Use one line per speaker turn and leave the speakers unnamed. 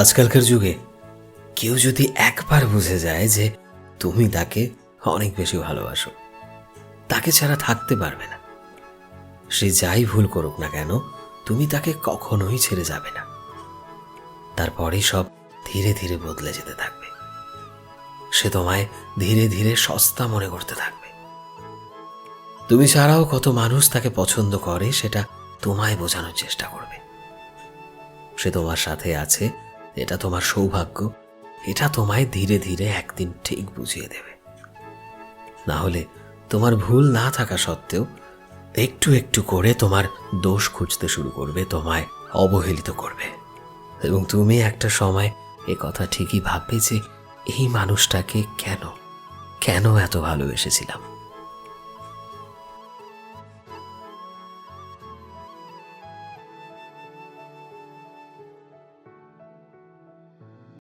আজকালকার যুগে কেউ যদি একবার বুঝে যায় যে তুমি তাকে অনেক বেশি ভালোবাসো, তাকে ছাড়া থাকতে পারবে না, সে যাই ভুল করুক না কেন তুমি তাকে কখনোই ছেড়ে যাবে না, তারপরেই সব ধীরে ধীরে বদলে যেতে থাকবে। সে তোমায় ধীরে ধীরে সস্তা মনে করতে থাকবে। তুমি ছাড়াও কত মানুষ তাকে পছন্দ করে সেটা তোমায় বোঝানোর চেষ্টা করবে। সে তোমার সাথে আছে, এটা তোমার সৌভাগ্য, এটা তোমায় ধীরে ধীরে একদিন ঠিক বুঝিয়ে দেবে। না হলে তোমার ভুল না থাকা সত্ত্বেও একটু একটু করে তোমার দোষ খুঁজতে শুরু করবে, তোমায় অবহেলিত করবে, এবং তুমি একটা সময় এ কথা ঠিকই ভাববে যে এই মানুষটাকে কেন এত ভালোবেসেছিলাম।